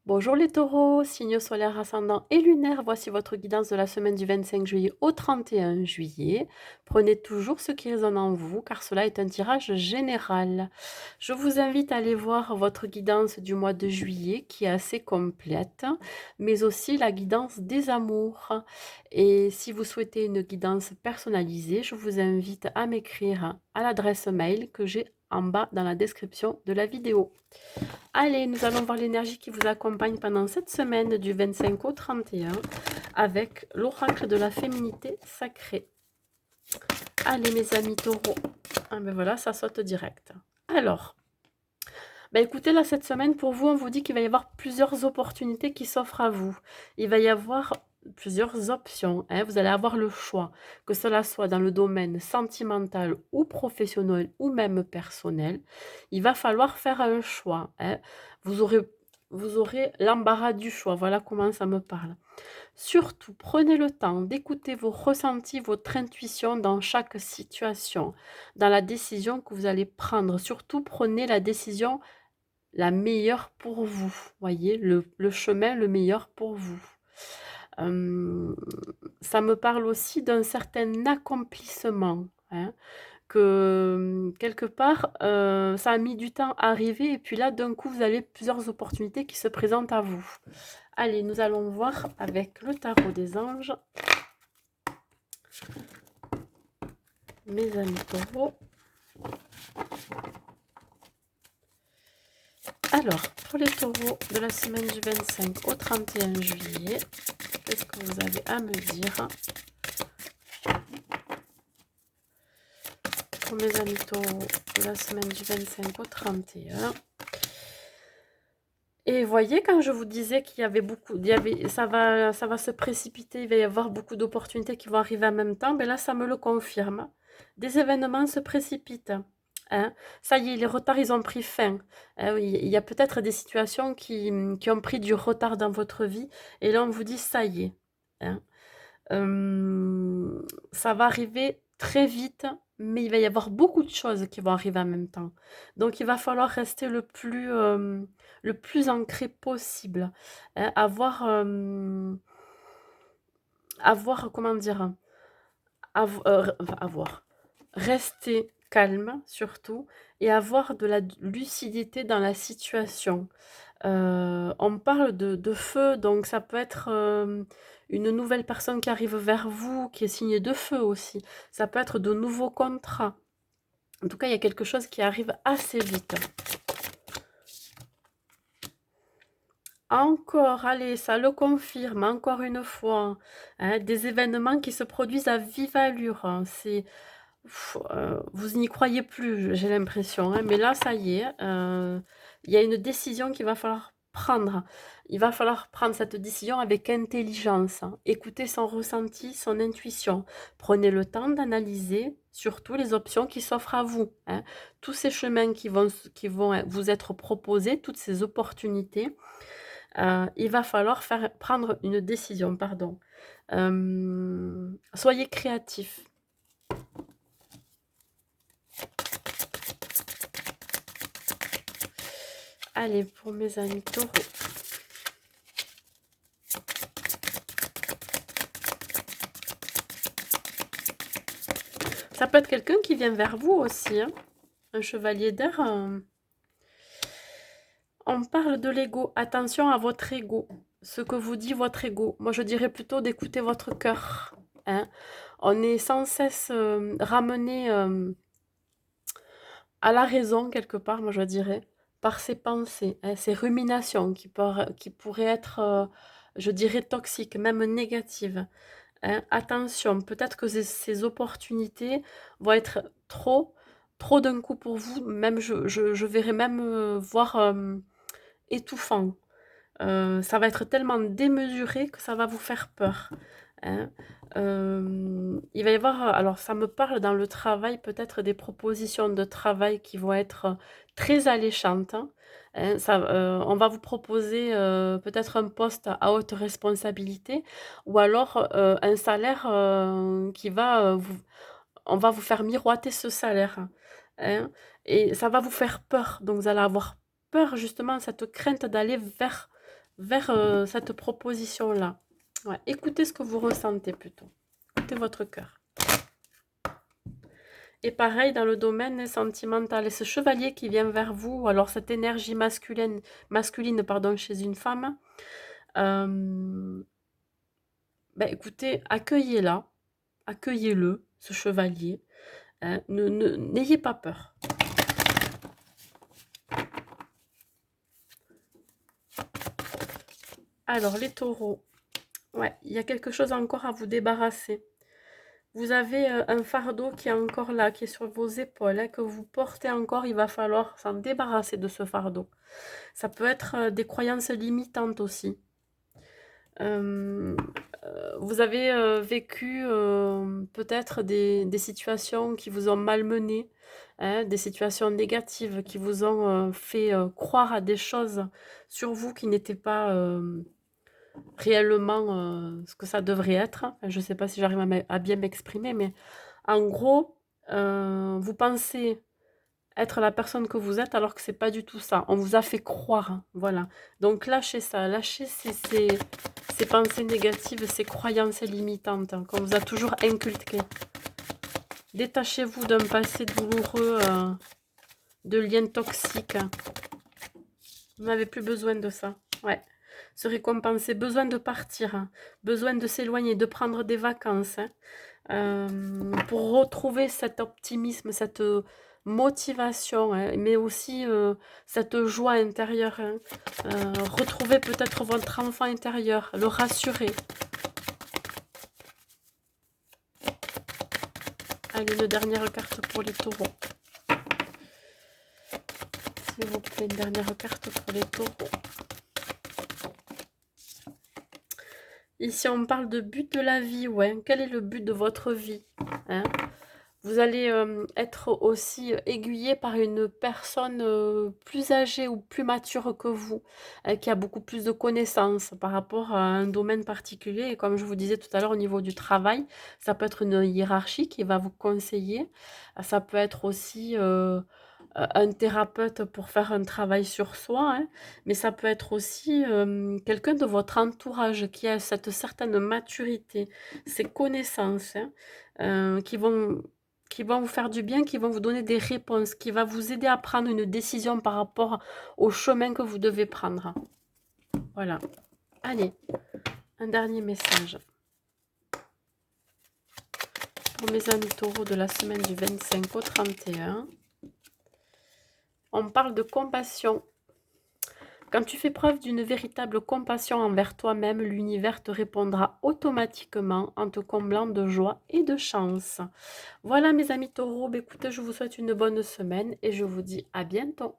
Bonjour les taureaux, signes solaires ascendant et lunaire, voici votre guidance de la semaine du 25 juillet au 31 juillet. Prenez toujours ce qui résonne en vous car cela est un tirage général. Je vous invite à aller voir votre guidance du mois de juillet qui est assez complète, mais aussi la guidance des amours. Et si vous souhaitez une guidance personnalisée, je vous invite à m'écrire à l'adresse mail que j'ai en bas dans la description de la vidéo. Allez, nous allons voir l'énergie qui vous accompagne pendant cette semaine du 25 au 31 avec l'oracle de la féminité sacrée. Allez, mes amis taureaux. Ah ben voilà, ça saute direct. Alors, ben écoutez, là, cette semaine, pour vous, on vous dit qu'il va y avoir plusieurs opportunités qui s'offrent à vous. Il va y avoir plusieurs options, hein. Vous allez avoir le choix, que cela soit dans le domaine sentimental ou professionnel ou même personnel. Il va falloir faire un choix, hein. Vous aurez, vous aurez l'embarras du choix. Voilà comment ça me parle. Surtout, prenez le temps d'écouter vos ressentis, votre intuition dans chaque situation, dans la décision que vous allez prendre. Surtout, prenez la décision la meilleure pour vous, voyez? Le chemin le meilleur pour vous. Hem, Ça me parle aussi d'un certain accomplissement, hein, que, quelque part, ça a mis du temps à arriver et puis là, d'un coup, vous avez plusieurs opportunités qui se présentent à vous. Allez, nous allons voir avec le tarot des anges, mes amis taureaux. Alors, pour les taureaux de la semaine du 25 au 31 juillet, qu'est-ce que vous avez à me dire? Pour mes amis taureaux de la semaine du 25 au 31. Et voyez, quand je vous disais qu'il y avait beaucoup, ça va se précipiter, il va y avoir beaucoup d'opportunités qui vont arriver en même temps, ben là, ça me le confirme. Des événements se précipitent, hein. Ça y est, les retards, ils ont pris fin. Oui, il y a peut-être des situations qui ont pris du retard dans votre vie, et là, on vous dit, ça y est, hein. Ça va arriver très vite, mais il va y avoir beaucoup de choses qui vont arriver en même temps. Donc il va falloir rester le plus ancré possible, hein. Avoir, comment dire? Enfin avoir, rester calme surtout et avoir de la lucidité dans la situation. On parle de feu, donc ça peut être, une nouvelle personne qui arrive vers vous, qui est signe de feu aussi. Ça peut être de nouveaux contrats. En tout cas, il y a quelque chose qui arrive assez vite. Encore, allez, ça le confirme, encore une fois, hein, des événements qui se produisent à vive allure, hein. Vous n'y croyez plus, j'ai l'impression, hein, mais là, ça y est, il y a une décision qu'il va falloir prendre. Il va falloir prendre cette décision avec intelligence, hein. Écoutez son ressenti, son intuition. Prenez le temps d'analyser surtout les options qui s'offrent à vous, hein. Tous ces chemins qui vont vous être proposés, toutes ces opportunités, il va falloir prendre une décision, pardon. Soyez créatifs. Allez, pour mes amis taureaux. Ça peut être quelqu'un qui vient vers vous aussi, hein. Un chevalier d'air. On parle de l'ego. Attention à votre ego. Ce que vous dit votre ego. Moi, je dirais plutôt d'écouter votre cœur, hein. On est sans cesse ramené à la raison, quelque part, moi je dirais, par ses pensées, hein, ses ruminations qui pourraient être, je dirais, toxiques, même négatives, hein. Attention, peut-être que ces opportunités vont être trop d'un coup pour vous, même je verrais même voir étouffant. Ça va être tellement démesuré que ça va vous faire peur, hein. Il va y avoir, alors ça me parle dans le travail, peut-être des propositions de travail qui vont être très alléchantes, hein. On va vous proposer, peut-être un poste à haute responsabilité ou alors, un salaire, qui va, on va vous faire miroiter ce salaire, hein, et ça va vous faire peur. Donc vous allez avoir peur justement, cette crainte d'aller vers, vers cette proposition-là. Ouais, écoutez ce que vous ressentez plutôt. Écoutez votre cœur. Et pareil dans le domaine sentimental. Et ce chevalier qui vient vers vous, ou alors cette énergie masculine pardon, chez une femme, ben écoutez, accueillez-la, accueillez-le, ce chevalier. Hein, n'ayez pas peur. Alors, les taureaux, ouais, il y a quelque chose encore à vous débarrasser. Vous avez un fardeau qui est encore là, qui est sur vos épaules, hein, que vous portez encore, il va falloir s'en débarrasser de ce fardeau. Ça peut être des croyances limitantes aussi. Euh, vous avez vécu peut-être des situations qui vous ont malmené, hein, des situations négatives qui vous ont fait croire à des choses sur vous qui n'étaient pas réellement ce que ça devrait être. Enfin, je ne sais pas si j'arrive à bien m'exprimer, mais en gros, vous pensez être la personne que vous êtes alors que c'est pas du tout ça. On vous a fait croire, hein, voilà. Donc lâchez ça, lâchez ces pensées négatives, ces croyances limitantes qu'on vous a toujours inculquées. Détachez-vous d'un passé douloureux, de liens toxiques. Vous n'avez plus besoin de ça. Ouais. Se récompenser, besoin de partir, hein, besoin de s'éloigner, de prendre des vacances, hein, pour retrouver cet optimisme, cette motivation, hein, mais aussi cette joie intérieure. Hein, retrouver peut-être votre enfant intérieur, le rassurer. Allez, une dernière carte pour les taureaux. S'il vous plaît, une dernière carte pour les taureaux. Ici, on parle de but de la vie, ouais. Quel est le but de votre vie, hein? Vous allez être aussi aiguillé par une personne plus âgée ou plus mature que vous, qui a beaucoup plus de connaissances par rapport à un domaine particulier. Et comme je vous disais tout à l'heure, au niveau du travail, ça peut être une hiérarchie qui va vous conseiller. Ça peut être aussi un thérapeute pour faire un travail sur soi, hein, mais ça peut être aussi quelqu'un de votre entourage qui a cette certaine maturité, ces connaissances, hein, qui vont vous faire du bien, qui vont vous donner des réponses, qui va vous aider à prendre une décision par rapport au chemin que vous devez prendre. Voilà. Allez, un dernier message pour mes amis taureaux de la semaine du 25 au 31. On parle de compassion. Quand tu fais preuve d'une véritable compassion envers toi-même, l'univers te répondra automatiquement en te comblant de joie et de chance. Voilà mes amis taureaux, écoutez, je vous souhaite une bonne semaine et je vous dis à bientôt.